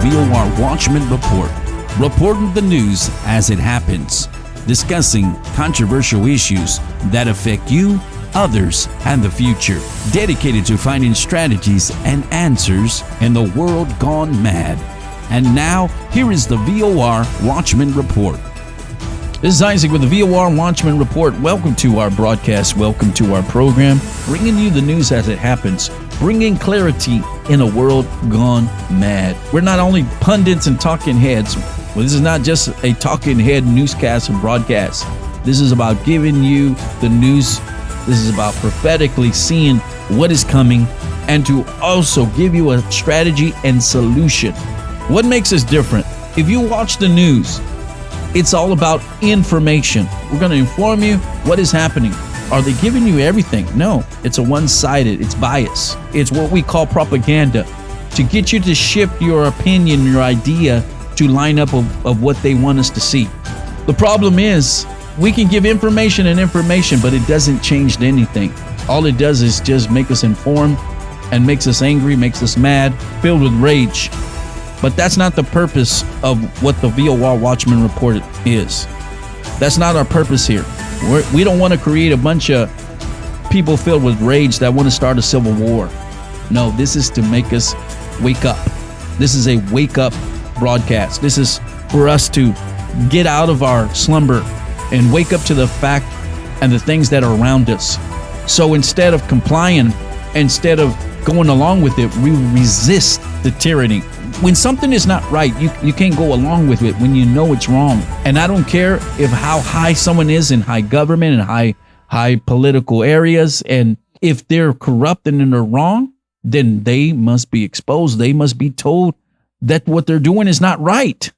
VOR Watchman Report, reporting the news as it happens, discussing controversial issues that affect you, others, and the future, dedicated to finding strategies and answers in the world gone mad. And now, here is the VOR Watchman Report. This is Isaac with the VOR Watchman Report. Welcome to our broadcast. Welcome to our program, bringing you the news as it happens, bringing clarity in a world gone mad. We're not only pundits and talking heads. Well, this is not just a talking head newscast and broadcast. This is about giving you the news. This is about prophetically seeing what is coming and to also give you a strategy and solution. What makes us different? If you watch the news, it's all about information. We're going to inform you what is happening. Are they giving you everything? No, it's a one-sided, it's bias. It's what we call propaganda to get you to shift your opinion, your idea to line up of what they want us to see. The problem is we can give information, but it doesn't change anything. All it does is just make us informed and makes us angry, makes us mad, filled with rage. But that's not the purpose of what the VOR Watchman Report is. That's not our purpose here. We don't want to create a bunch of people filled with rage that want to start a civil war. No, this is to make us wake up. This is a wake up broadcast. This is for us to get out of our slumber and wake up to the fact and the things that are around us. So instead of complying, instead of going along with it, we resist the tyranny. When something is not right, you can't go along with it when you know it's wrong. And I don't care if how high someone is in high government and high political areas, and if they're corrupt and they're wrong, then they must be exposed. They must be told that what they're doing is not right.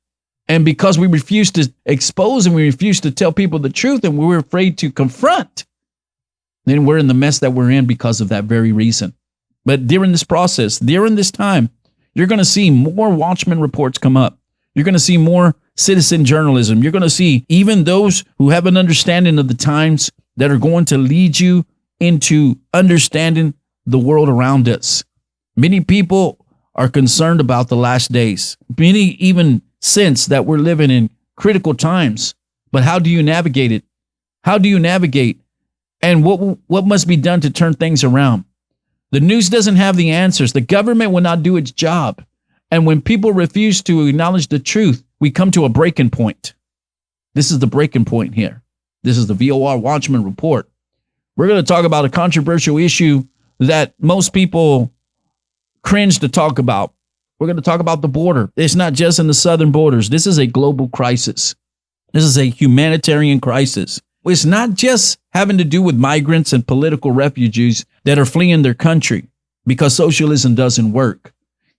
And because we refuse to expose and we refuse to tell people the truth and we're afraid to confront, then we're in the mess that we're in because of that very reason. But during this process, during this time, you're going to see more Watchman reports come up. You're going to see more citizen journalism. You're going to see even those who have an understanding of the times that are going to lead you into understanding the world around us. Many people are concerned about the last days. Many even sense that we're living in critical times. But how do you navigate it? How do you navigate? And what must be done to turn things around? The news doesn't have the answers. The government will not do its job. And when people refuse to acknowledge the truth, we come to a breaking point. This is the breaking point here. This is the VOR Watchman Report. We're going to talk about a controversial issue that most people cringe to talk about. We're going to talk about the border. It's not just in the southern borders. This is a global crisis. This is a humanitarian crisis. It's not just having to do with migrants and political refugees that are fleeing their country because socialism doesn't work.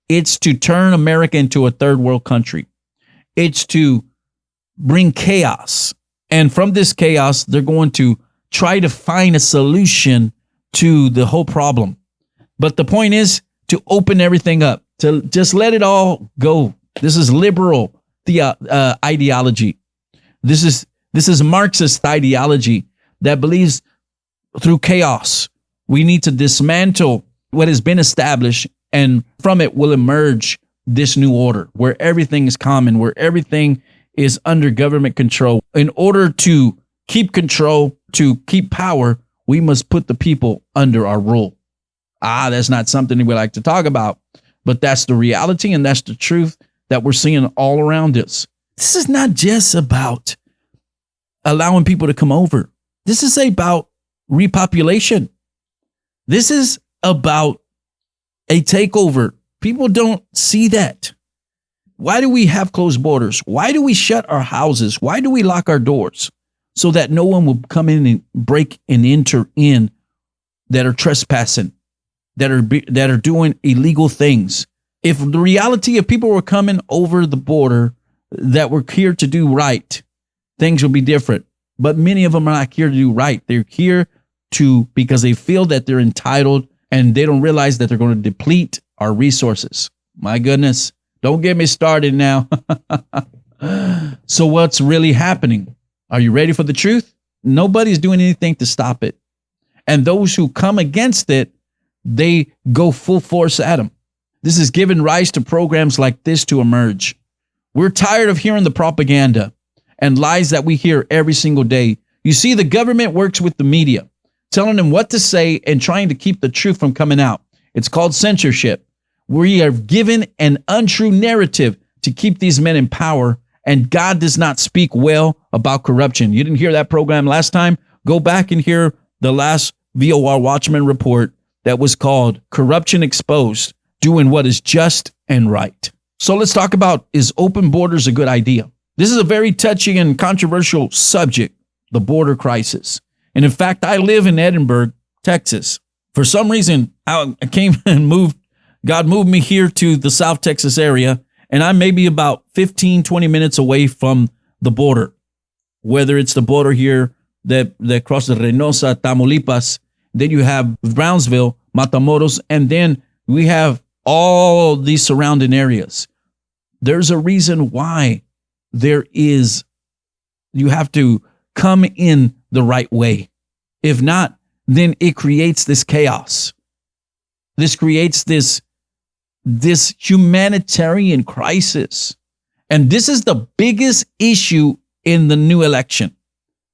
It's to turn America into a third world country. It's to bring chaos. And from this chaos, they're going to try to find a solution to the whole problem. But the point is to open everything up, to just let it all go. This is liberal ideology. This is Marxist ideology that believes through chaos, we need to dismantle what has been established, and from it will emerge this new order where everything is common, where everything is under government control. In order to keep control, to keep power, we must put the people under our rule. That's not something we like to talk about, but that's the reality and that's the truth that we're seeing all around us. This is not just about allowing people to come over. This is about repopulation. This is about a takeover. People don't see that. Why do we have closed borders? Why do we shut our houses? Why do we lock our doors? So that no one will come in and break and enter in that are trespassing, that are doing illegal things. If the reality of people were coming over the border that were here to do right, things will be different. But many of them are not here to do right. They're here because they feel that they're entitled and they don't realize that they're going to deplete our resources. My goodness, don't get me started now. So what's really happening? Are you ready for the truth? Nobody's doing anything to stop it. And those who come against it, they go full force at them. This has given rise to programs like this to emerge. We're tired of hearing the propaganda and lies that we hear every single day. You see, the government works with the media, telling them what to say and trying to keep the truth from coming out. It's called censorship. We are given an untrue narrative to keep these men in power, and God does not speak well about corruption. You didn't hear that program last time? Go back and hear the last VOR Watchman Report that was called Corruption Exposed, Doing What is Just and Right. So let's talk about, is open borders a good idea? This is a very touchy and controversial subject, the border crisis. And in fact, I live in Edinburgh, Texas. For some reason, I came and God moved me here to the South Texas area, and I'm maybe about 15, 20 minutes away from the border, whether it's the border here that crosses Reynosa, Tamaulipas, then you have Brownsville, Matamoros, and then we have all these surrounding areas. There's a reason why you have to come in the right way. If not, then it creates this chaos. This creates this humanitarian crisis. And this is the biggest issue in the new election.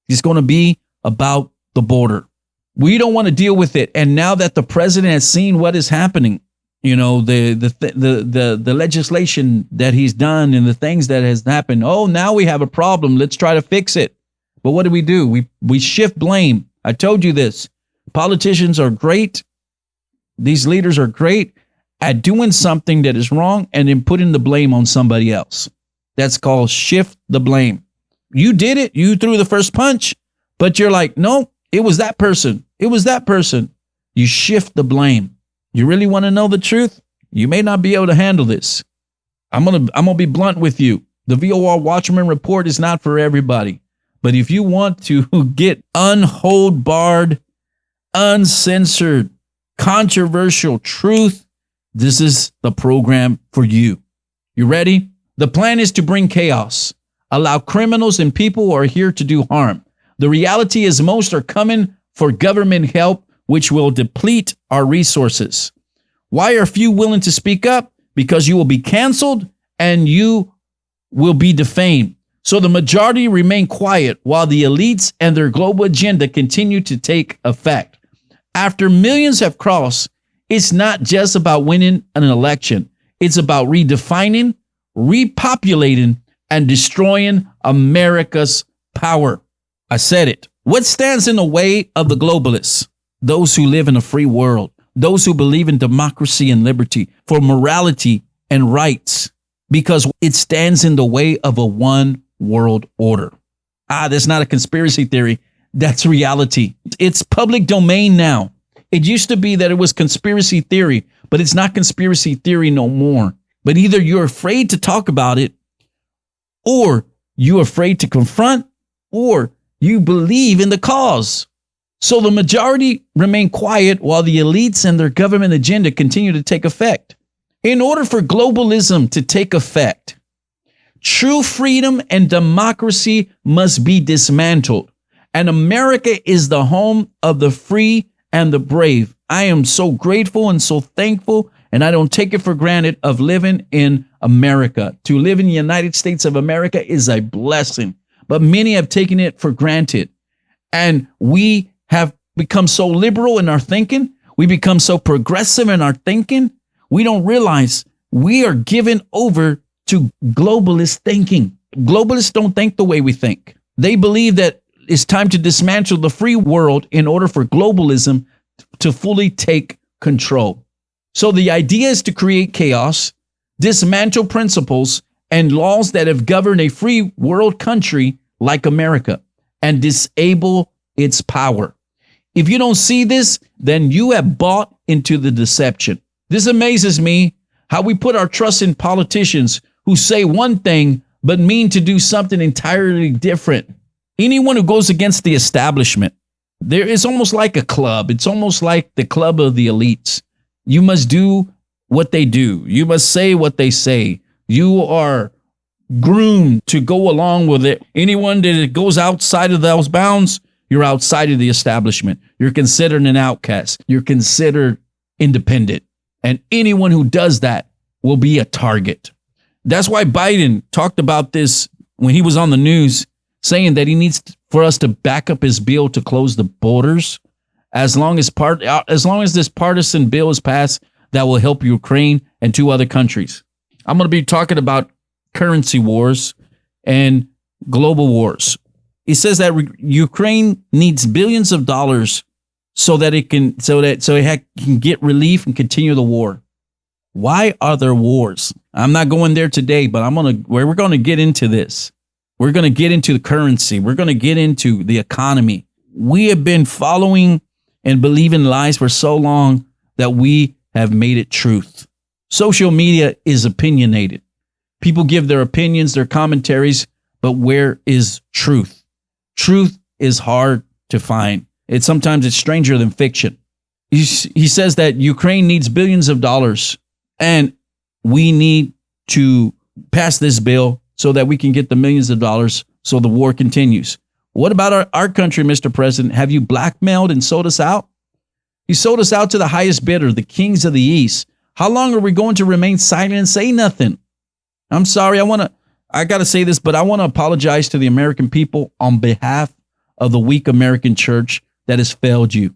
It's going to be about the border. We don't want to deal with it. And now that the president has seen what is happening, you know, the legislation that he's done and the things that has happened. Oh, now we have a problem. Let's try to fix it. But what do? We shift blame. I told you this. Politicians are great. These leaders are great at doing something that is wrong and then putting the blame on somebody else. That's called shift the blame. You did it. You threw the first punch, but you're like, no, it was that person. It was that person. You shift the blame. You really want to know the truth? You may not be able to handle this. I'm gonna be blunt with you. The VOR Watchman Report is not for everybody. But if you want to get barred, uncensored, controversial truth, this is the program for you. You ready? The plan is to bring chaos, allow criminals and people who are here to do harm. The reality is most are coming for government help, which will deplete our resources. Why are few willing to speak up? Because you will be canceled and you will be defamed. So the majority remain quiet while the elites and their global agenda continue to take effect. After millions have crossed, it's not just about winning an election. It's about redefining, repopulating, and destroying America's power. I said it. What stands in the way of the globalists? Those who live in a free world, those who believe in democracy and liberty, for morality and rights, because it stands in the way of a one world order. That's not a conspiracy theory. That's reality. It's public domain now. It used to be that it was conspiracy theory, but it's not conspiracy theory no more. But either you're afraid to talk about it, or you're afraid to confront, or you believe in the cause. So the majority remain quiet while the elites and their government agenda continue to take effect. In order for globalism to take effect, true freedom and democracy must be dismantled. And America is the home of the free and the brave. I am so grateful and so thankful, and I don't take it for granted, of living in America. To live in the United States of America is a blessing, but many have taken it for granted. And we have become so liberal in our thinking. We become so progressive in our thinking. We don't realize we are given over to globalist thinking. Globalists don't think the way we think. They believe that it's time to dismantle the free world in order for globalism to fully take control. So the idea is to create chaos, dismantle principles and laws that have governed a free world country like America, and disable its power. If you don't see this, then you have bought into the deception. This amazes me, how we put our trust in politicians who say one thing but mean to do something entirely different. Anyone who goes against the establishment, there is almost like a club. It's almost like the club of the elites. You must do what they do. You must say what they say. You are groomed to go along with it. Anyone that goes outside of those bounds, you're outside of the establishment. You're considered an outcast. You're considered independent. And anyone who does that will be a target. That's why Biden talked about this when he was on the news, saying that he needs for us to back up his bill to close the borders. As long as this partisan bill is passed, that will help Ukraine and 2 other countries. I'm going to be talking about currency wars and global wars. He says that Ukraine needs billions of dollars so that it can get relief and continue the war. Why are there wars? I'm not going there today, but we're going to get into this. We're going to get into the currency. We're going to get into the economy. We have been following and believing lies for so long that we have made it truth. Social media is opinionated. People give their opinions, their commentaries, but where is truth? Truth is hard to find. Sometimes it's stranger than fiction. He says that Ukraine needs billions of dollars, and we need to pass this bill so that we can get the millions of dollars so the war continues. What about our country, Mr. President? Have you blackmailed and sold us out? You sold us out to the highest bidder, the kings of the East. How long are we going to remain silent and say nothing? I'm sorry. I got to say this, but I want to apologize to the American people on behalf of the weak American church that has failed you.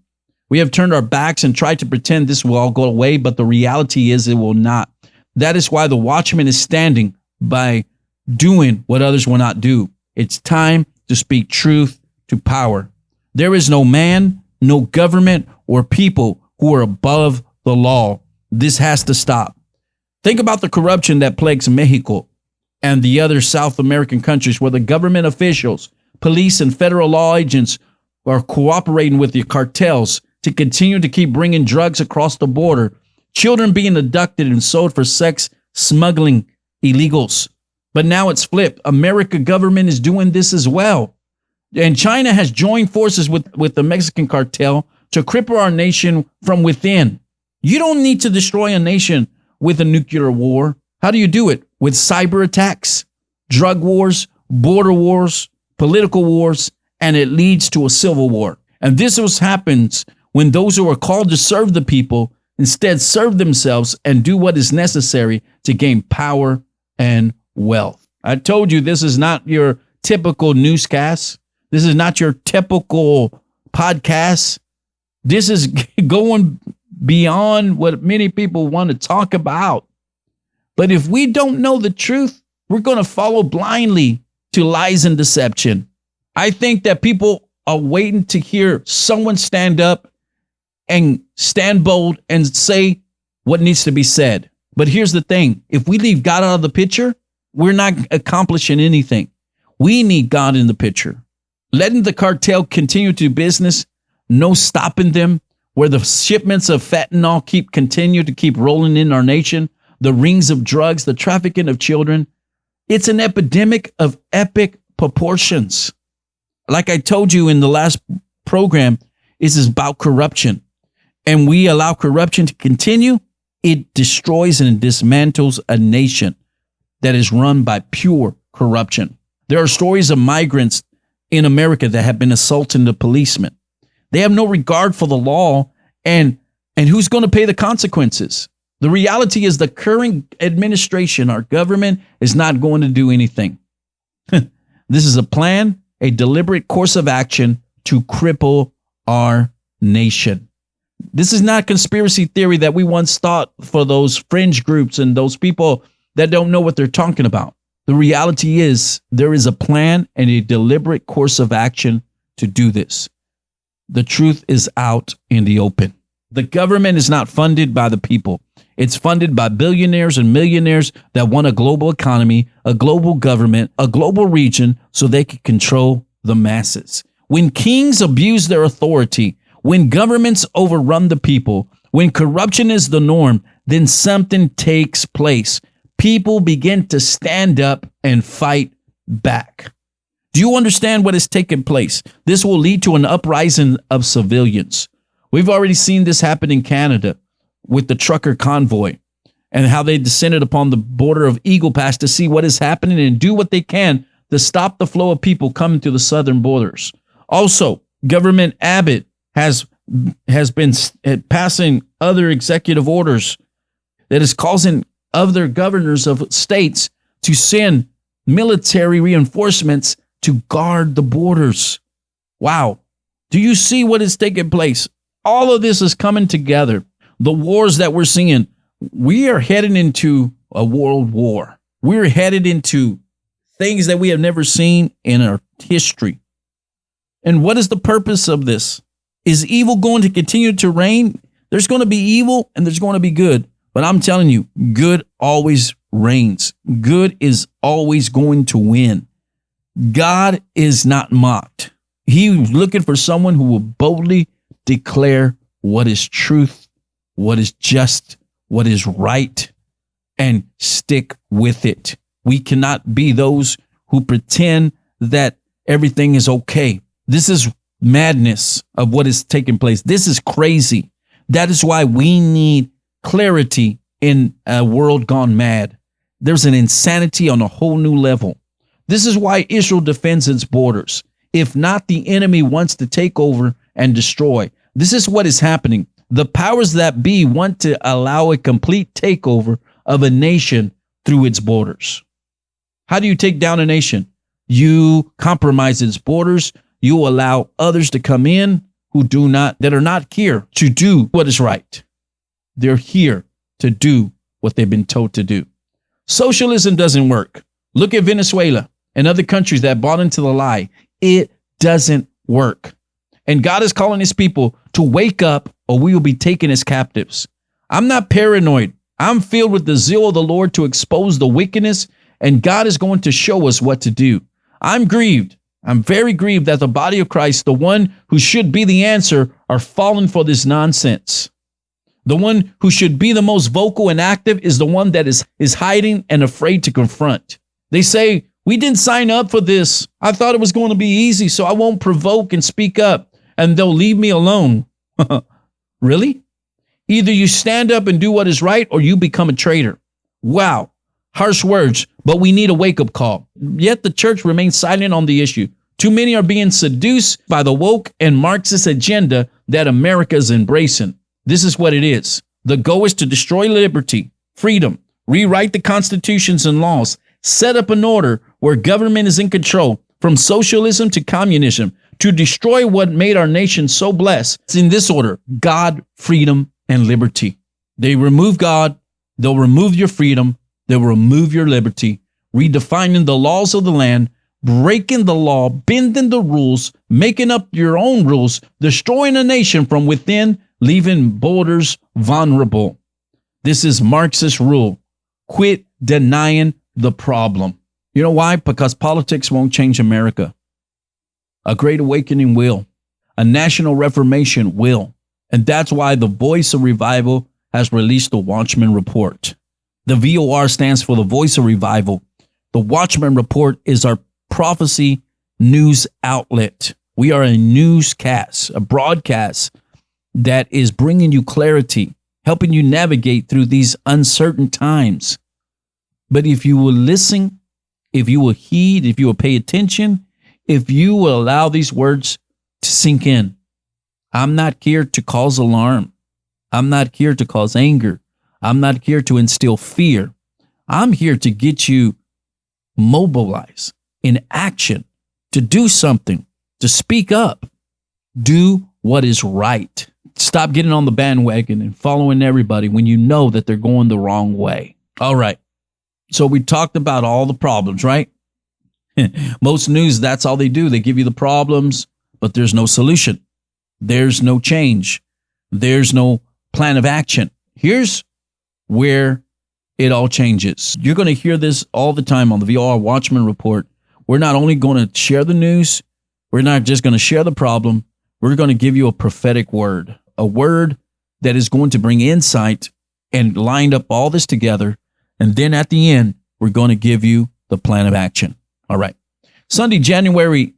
We have turned our backs and tried to pretend this will all go away, but the reality is it will not. That is why the Watchman is standing by doing what others will not do. It's time to speak truth to power. There is no man, no government, or people who are above the law. This has to stop. Think about the corruption that plagues Mexico and the other South American countries where the government officials, police, and federal law agents are cooperating with the cartels to continue to keep bringing drugs across the border, children being abducted and sold for sex smuggling illegals. But now it's flipped. American government is doing this as well. And China has joined forces with the Mexican cartel to cripple our nation from within. You don't need to destroy a nation with a nuclear war. How do you do it? With cyber attacks, drug wars, border wars, political wars, and it leads to a civil war. And this is what happens when those who are called to serve the people instead serve themselves and do what is necessary to gain power and wealth. I told you this is not your typical newscast. This is not your typical podcast. This is going beyond what many people want to talk about. But if we don't know the truth, we're going to follow blindly to lies and deception. I think that people are waiting to hear someone stand up and stand bold and say what needs to be said. But here's the thing. If we leave God out of the picture, we're not accomplishing anything. We need God in the picture. Letting the cartel continue to do business, no stopping them, where the shipments of fentanyl continue to keep rolling in our nation, the rings of drugs, the trafficking of children. It's an epidemic of epic proportions. Like I told you in the last program, this is about corruption. And we allow corruption to continue, it destroys and dismantles a nation that is run by pure corruption. There are stories of migrants in America that have been assaulting the policemen. They have no regard for the law, and who's going to pay the consequences? The reality is the current administration, our government, is not going to do anything. This is a plan, a deliberate course of action to cripple our nation. This is not conspiracy theory that we once thought for those fringe groups and those people that don't know what they're talking about. The reality is there is a plan and a deliberate course of action to do this. The truth is out in the open. The government is not funded by the people. It's funded by billionaires and millionaires that want a global economy, a global government, a global region so they can control the masses. When kings abuse their authority, when governments overrun the people, when corruption is the norm, then something takes place. People begin to stand up and fight back. Do you understand what has taken place? This will lead to an uprising of civilians. We've already seen this happen in Canada with the trucker convoy and how they descended upon the border of Eagle Pass to see what is happening and do what they can to stop the flow of people coming to the southern borders. Also, Government Abbott has been passing other executive orders that is causing other governors of states to send military reinforcements to guard the borders. Wow. Do you see what is taking place? All of this is coming together. The wars that we're seeing, we are heading into a world war. We're headed into things that we have never seen in our history. And what is the purpose of this? Is evil going to continue to reign? There's going to be evil and there's going to be good. But I'm telling you, good always reigns. Good is always going to win. God is not mocked. He's looking for someone who will boldly declare what is truth, what is just, what is right, and stick with it. We cannot be those who pretend that everything is okay. This is madness of what is taking place. This is crazy. That is why we need clarity in a world gone mad. There's an insanity on a whole new level. This is why Israel defends its borders. If not, the enemy wants to take over and destroy. This is what is happening. The powers that be want to allow a complete takeover of a nation through its borders. How do you take down a nation? You compromise its borders. You allow others to come in that are not here to do what is right. They're here to do what they've been told to do. Socialism doesn't work. Look at Venezuela and other countries that bought into the lie. It doesn't work. And God is calling his people to wake up or we will be taken as captives. I'm not paranoid. I'm filled with the zeal of the Lord to expose the wickedness, and God is going to show us what to do. I'm grieved. I'm very grieved that the body of Christ, the one who should be the answer, are falling for this nonsense. The one who should be the most vocal and active is the one that is hiding and afraid to confront. They say, we didn't sign up for this. I thought it was going to be easy, so I won't provoke and speak up, and they'll leave me alone. Really? Either you stand up and do what is right, or you become a traitor. Wow. Harsh words, but we need a wake-up call. Yet the church remains silent on the issue. Too many are being seduced by the woke and Marxist agenda that America is embracing. This is what it is. The goal is to destroy liberty, freedom, rewrite the constitutions and laws, set up an order where government is in control, from socialism to communism, to destroy what made our nation so blessed. It's in this order: God, freedom, and liberty. They remove God, they'll remove your freedom, they'll remove your liberty, redefining the laws of the land, breaking the law, bending the rules, making up your own rules, destroying a nation from within, leaving borders vulnerable. This is Marxist rule. Quit denying the problem. You know why? Because politics won't change America. A great awakening will. A national reformation will. And that's why the Voice of Revival has released the Watchman Report. The VOR stands for the Voice of Revival. The Watchman Report is our prophecy news outlet. We are a newscast, a broadcast that is bringing you clarity, helping you navigate through these uncertain times. But if you will listen, if you will heed, if you will pay attention, if you will allow these words to sink in, I'm not here to cause alarm. I'm not here to cause anger. I'm not here to instill fear. I'm here to get you mobilized in action, to do something, to speak up, do what is right. Stop getting on the bandwagon and following everybody when you know that they're going the wrong way. All right. So we talked about all the problems, right? Most news, that's all they do. They give you the problems, but there's no solution. There's no change. There's no plan of action. Here's where it all changes. You're going to hear this all the time on the VOR Watchman Report. We're not only going to share the news, we're not just going to share the problem, we're going to give you a prophetic word, a word that is going to bring insight and line up all this together. And then at the end, we're going to give you the plan of action. All right. Sunday, January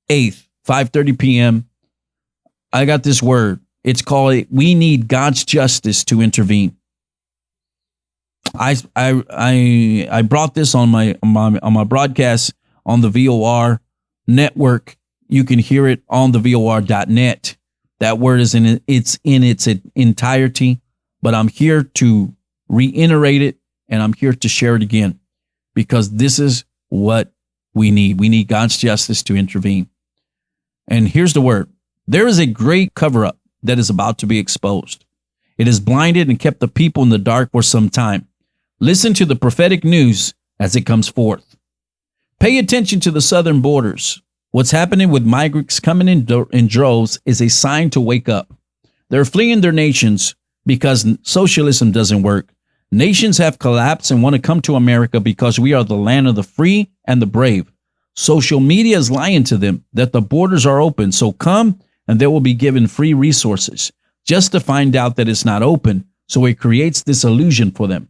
8th, 5:30 p.m., I got this word. It's called, we need God's justice to intervene. I brought this on my broadcast on the VOR network. You can hear it on the VOR.net. That word is in its entirety, but I'm here to reiterate it, and I'm here to share it again because this is what we need. We need God's justice to intervene. And here's the word. There is a great cover-up that is about to be exposed. It has blinded and kept the people in the dark for some time. Listen to the prophetic news as it comes forth. Pay attention to the southern borders. What's happening with migrants coming in droves is a sign to wake up. They're fleeing their nations because socialism doesn't work. Nations have collapsed and want to come to America because we are the land of the free and the brave. Social media is lying to them that the borders are open, so come and they will be given free resources, just to find out that it's not open, so it creates this illusion for them.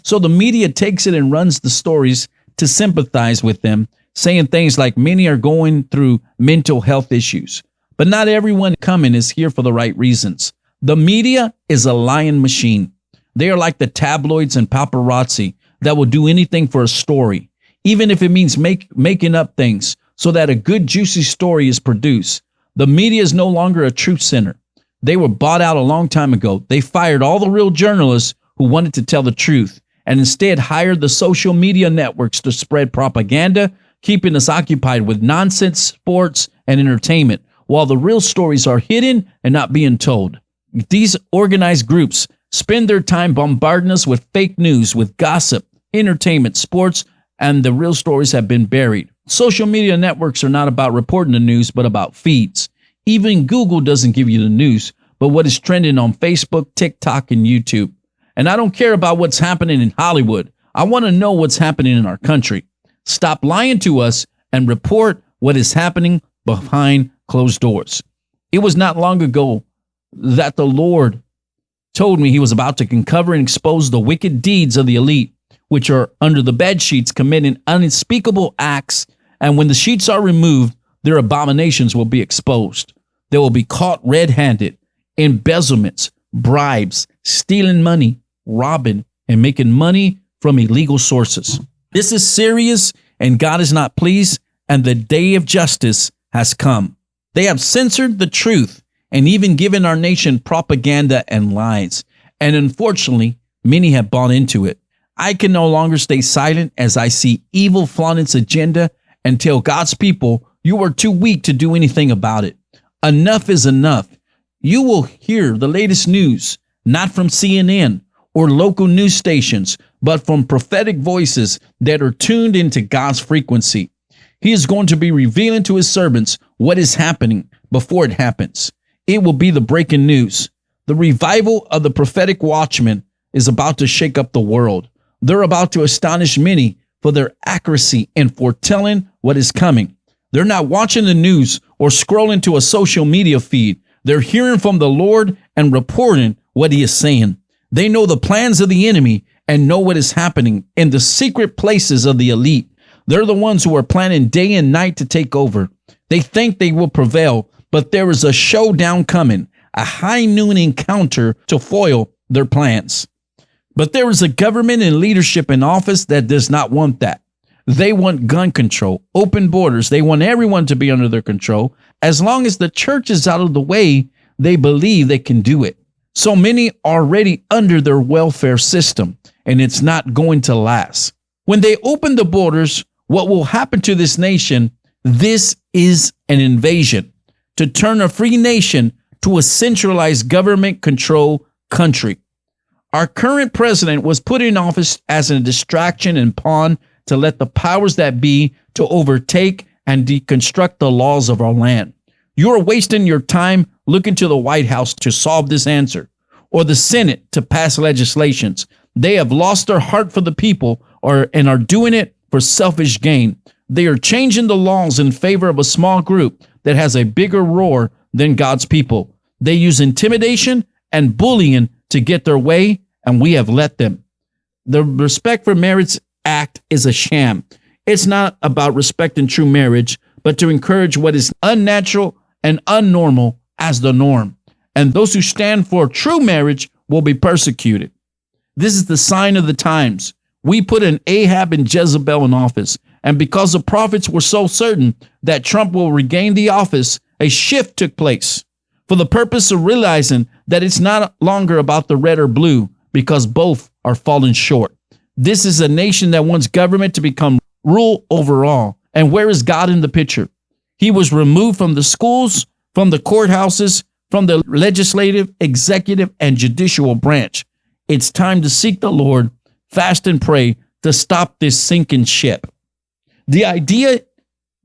So the media takes it and runs the stories to sympathize with them, saying things like many are going through mental health issues. But not everyone coming is here for the right reasons. The media is a lying machine. They are like the tabloids and paparazzi that will do anything for a story, even if it means making up things so that a good juicy story is produced. The media is no longer a truth center. They were bought out a long time ago. They fired all the real journalists who wanted to tell the truth and instead hired the social media networks to spread propaganda, keeping us occupied with nonsense, sports, and entertainment, while the real stories are hidden and not being told. These organized groups spend their time bombarding us with fake news, with gossip, entertainment, sports, and the real stories have been buried. Social media networks are not about reporting the news, but about feeds. Even Google doesn't give you the news, but what is trending on Facebook, TikTok, and YouTube. And I don't care about what's happening in Hollywood. I want to know what's happening in our country. Stop lying to us and report what is happening behind closed doors. It was not long ago that the Lord told me he was about to uncover and expose the wicked deeds of the elite, which are under the bed sheets committing unspeakable acts. And when the sheets are removed, their abominations will be exposed. They will be caught red-handed, embezzlements, bribes, stealing money, robbing, and making money from illegal sources. This is serious, and God is not pleased, and the day of justice has come. They have censored the truth and even given our nation propaganda and lies. And unfortunately, many have bought into it. I can no longer stay silent as I see evil flaunt its agenda and tell God's people, you are too weak to do anything about it. Enough is enough. You will hear the latest news, not from CNN or local news stations, but from prophetic voices that are tuned into God's frequency. He is going to be revealing to his servants what is happening before it happens. It will be the breaking news. The revival of the prophetic watchmen is about to shake up the world. They're about to astonish many for their accuracy in foretelling what is coming. They're not watching the news or scrolling to a social media feed. They're hearing from the Lord and reporting what he is saying. They know the plans of the enemy and know what is happening in the secret places of the elite. They're the ones who are planning day and night to take over. They think they will prevail, but there is a showdown coming, a high noon encounter to foil their plans. But there is a government and leadership in office that does not want that. They want gun control, open borders. They want everyone to be under their control. As long as the church is out of the way, they believe they can do it. So many are already under their welfare system, and it's not going to last. When they open the borders, what will happen to this nation? This is an invasion to turn a free nation to a centralized government-controlled country. Our current president was put in office as a distraction and pawn to let the powers that be to overtake and deconstruct the laws of our land. You are wasting your time looking to the White House to solve this answer, or the Senate to pass legislations. They have lost their heart for the people and are doing it for selfish gain. They are changing the laws in favor of a small group that has a bigger roar than God's people. They use intimidation and bullying to get their way, and we have let them. The Respect for Marriage Act is a sham. It's not about respecting true marriage, but to encourage what is unnatural and unnormal as the norm. And those who stand for true marriage will be persecuted. This is the sign of the times. We put an Ahab and Jezebel in office, and because the prophets were so certain that Trump will regain the office, a shift took place for the purpose of realizing that it's not longer about the red or blue, because both are falling short. This is a nation that wants government to become rule over all. And where is God in the picture? He was removed from the schools, from the courthouses, from the legislative, executive, and judicial branch. It's time to seek the Lord, fast and pray to stop this sinking ship. The idea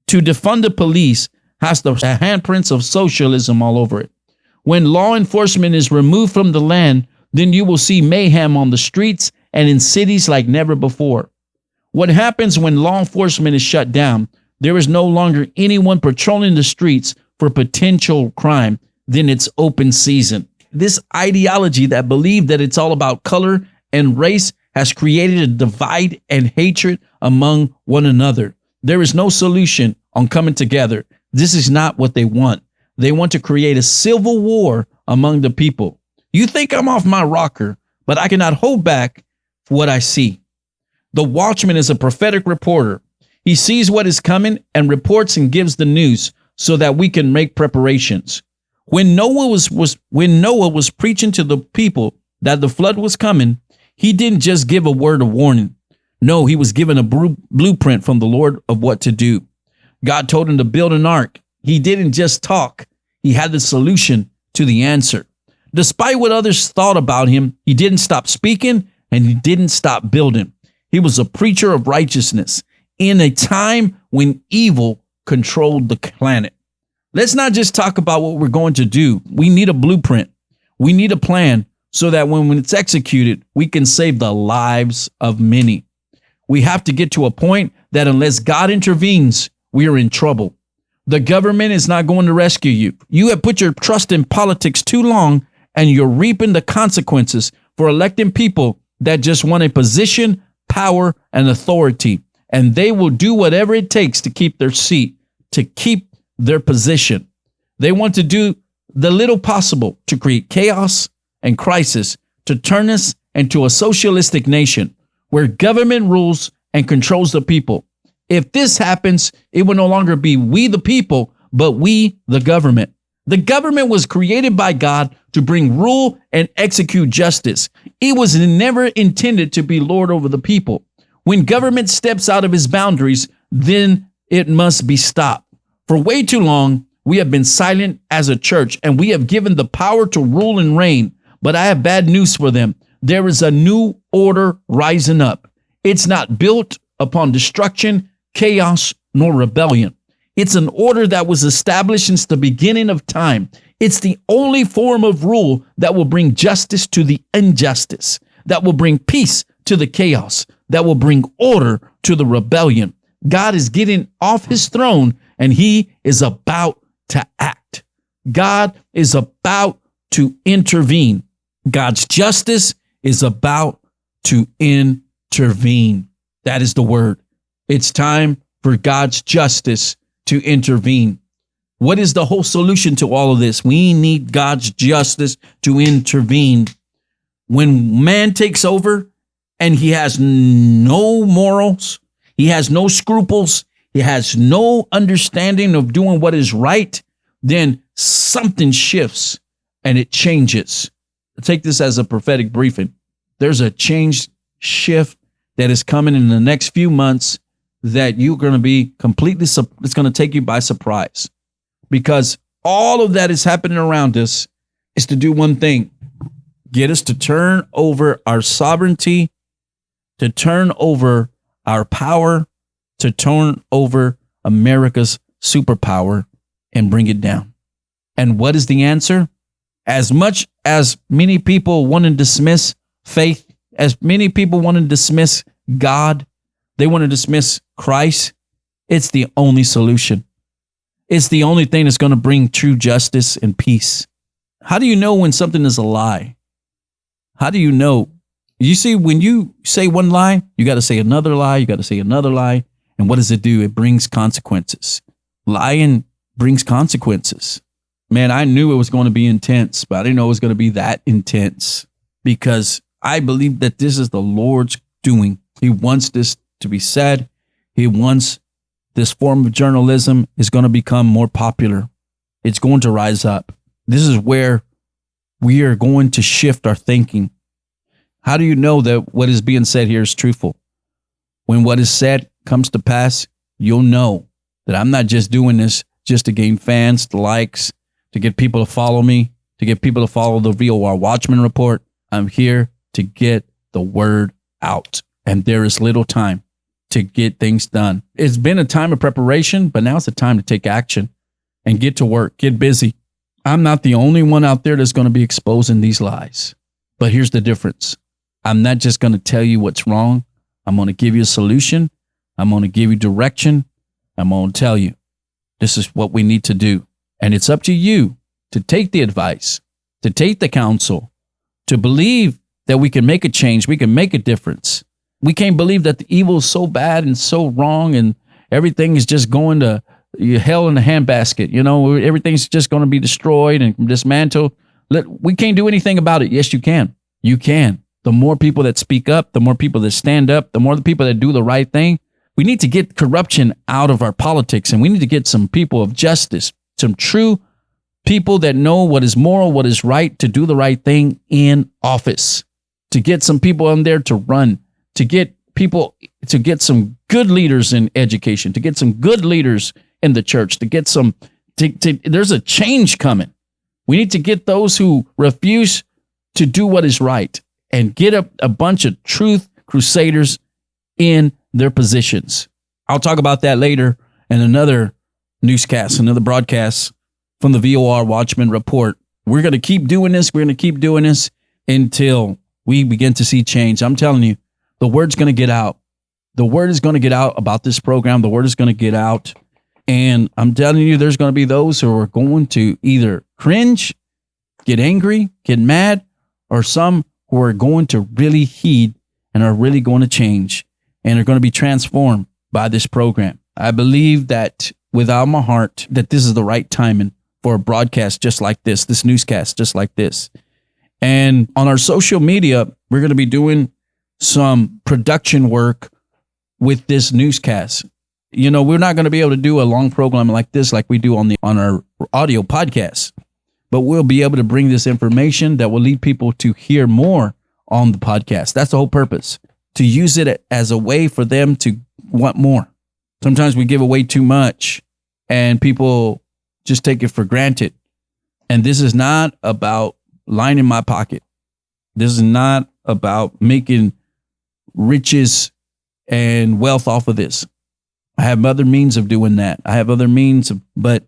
to defund the police has the handprints of socialism all over it. When law enforcement is removed from the land, then you will see mayhem on the streets and in cities like never before. What happens when law enforcement is shut down? There is no longer anyone patrolling the streets for potential crime. Then it's open season. This ideology that believed that it's all about color and race has created a divide and hatred among one another. There is no solution on coming together. This is not what they want. They want to create a civil war among the people. You think I'm off my rocker, but I cannot hold back what I see. The watchman is a prophetic reporter. He sees what is coming and reports and gives the news so that we can make preparations. When Noah was preaching to the people that the flood was coming, he didn't just give a word of warning. No, he was given a blueprint from the Lord of what to do. God told him to build an ark. He didn't just talk. He had the solution to the answer. Despite what others thought about him, he didn't stop speaking and he didn't stop building. He was a preacher of righteousness in a time when evil controlled the planet. Let's not just talk about what we're going to do. We need a blueprint. We need a plan so that when it's executed, we can save the lives of many. We have to get to a point that unless God intervenes, we are in trouble. The government is not going to rescue you. You have put your trust in politics too long, and you're reaping the consequences for electing people that just want a position, power, and authority. And they will do whatever it takes to keep their seat, to keep their position. They want to do the little possible to create chaos and crisis, to turn us into a socialistic nation where government rules and controls the people. If this happens, it will no longer be we the people, but we the government. The government was created by God to bring rule and execute justice. It was never intended to be lord over the people. When government steps out of his boundaries, then it must be stopped. For way too long, we have been silent as a church, and we have given the power to rule and reign. But I have bad news for them. There is a new order rising up. It's not built upon destruction, chaos, nor rebellion. It's an order that was established since the beginning of time. It's the only form of rule that will bring justice to the injustice, that will bring peace to the chaos, that will bring order to the rebellion. God is getting off his throne, and he is about to act. God is about to intervene. God's justice is about to intervene. That is the word. It's time for God's justice to intervene. What is the whole solution to all of this? We need God's justice to intervene. When man takes over and he has no morals, he has no scruples, he has no understanding of doing what is right, then something shifts and it changes. Take this as a prophetic briefing. There's a change shift that is coming in the next few months that you're going to be completely, it's going to take you by surprise, because all of that is happening around us is to do one thing: get us to turn over our sovereignty, to turn over our power, to turn over America's superpower and bring it down. And what is the answer? As much as many people want to dismiss faith, as many people want to dismiss God, they want to dismiss Christ, it's the only solution. It's the only thing that's going to bring true justice and peace. How do you know when something is a lie? How do you know? You see, when you say one lie, you got to say another lie. You got to say another lie. And what does it do? It brings consequences. Lying brings consequences. Man, I knew it was going to be intense, but I didn't know it was going to be that intense, because I believe that this is the Lord's doing. He wants this to be said. He wants this form of journalism is going to become more popular. It's going to rise up. This is where we are going to shift our thinking. How do you know that what is being said here is truthful? When what is said comes to pass, you'll know that I'm not just doing this just to gain fans, to likes, to get people to follow me, to get people to follow the VOR Watchman Report. I'm here to get the word out. And there is little time to get things done. It's been a time of preparation, but now it's a time to take action and get to work, get busy. I'm not the only one out there that's going to be exposing these lies. But here's the difference. I'm not just going to tell you what's wrong. I'm going to give you a solution. I'm going to give you direction. I'm going to tell you this is what we need to do. And it's up to you to take the advice, to take the counsel, to believe that we can make a change. We can make a difference. We can't believe that the evil is so bad and so wrong and everything is just going to hell in a handbasket. You know, everything's just going to be destroyed and dismantled. We can't do anything about it. Yes, you can. You can. The more people that speak up, the more people that stand up, the more the people that do the right thing. We need to get corruption out of our politics, and we need to get some people of justice, some true people that know what is moral, what is right, to do the right thing in office, to get some people in there to run, to get people, to get some good leaders in education, to get some good leaders in the church, to get some, there's a change coming. We need to get those who refuse to do what is right and get a bunch of truth crusaders in their positions. I'll talk about that later in another newscast, another broadcast from the VOR Watchman Report. We're going to keep doing this. We're going to keep doing this until we begin to see change. I'm telling you, the word's going to get out. The word is going to get out about this program. The word is going to get out. And I'm telling you, there's going to be those who are going to either cringe, get angry, get mad, or some who are going to really heed and are really going to change and are going to be transformed by this program. I believe that with all my heart that this is the right timing for a broadcast just like this newscast just like this. And on our social media, we're going to be doing some production work with this newscast. You know, we're not going to be able to do a long program like this like we do on our audio podcast, but we'll be able to bring this information that will lead people to hear more on the podcast. That's the whole purpose, to use it as a way for them to want more. Sometimes we give away too much and people just take it for granted. And this is not about lining my pocket. This is not about making riches and wealth off of this. I have other means of doing that. I have other means of, but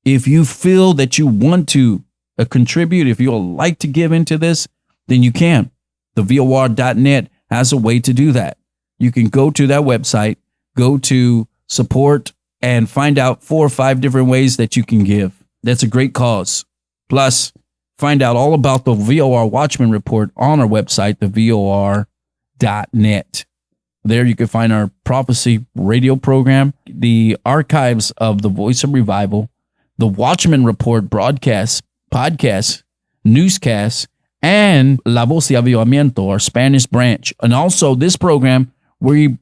if you feel that you want to contribute, if you would like to give into this, then you can. The VOR.net has a way to do that. You can go to that website, go to support, and find out 4 or 5 different ways that you can give. That's a great cause. Plus, find out all about the VOR Watchman Report on our website, the VOR.net. There you can find our prophecy radio program, the archives of the Voice of Revival, the Watchman Report broadcast, podcast, newscasts, and La Voz de Avivamiento, our Spanish branch. And also this program, we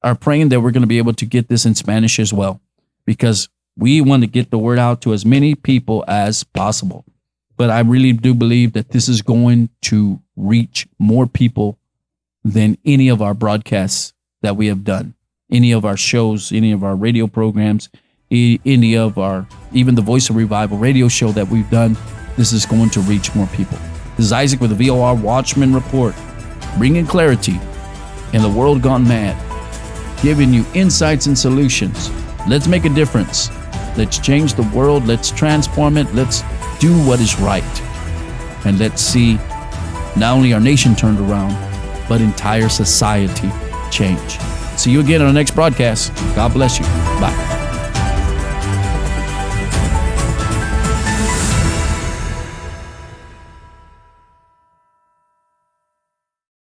are praying that we're going to be able to get this in Spanish as well, because we want to get the word out to as many people as possible. But I really do believe that this is going to reach more people than any of our broadcasts that we have done, any of our shows, any of our radio programs, any of our, even the Voice of Revival radio show that we've done. This is going to reach more people. This is Isaac with the VOR Watchman Report, bringing clarity in the world gone mad, giving you insights and solutions. Let's make a difference. Let's change the world. Let's transform it. Let's do what is right. And let's see not only our nation turned around, but entire society change. See you again on the next broadcast. God bless you. Bye.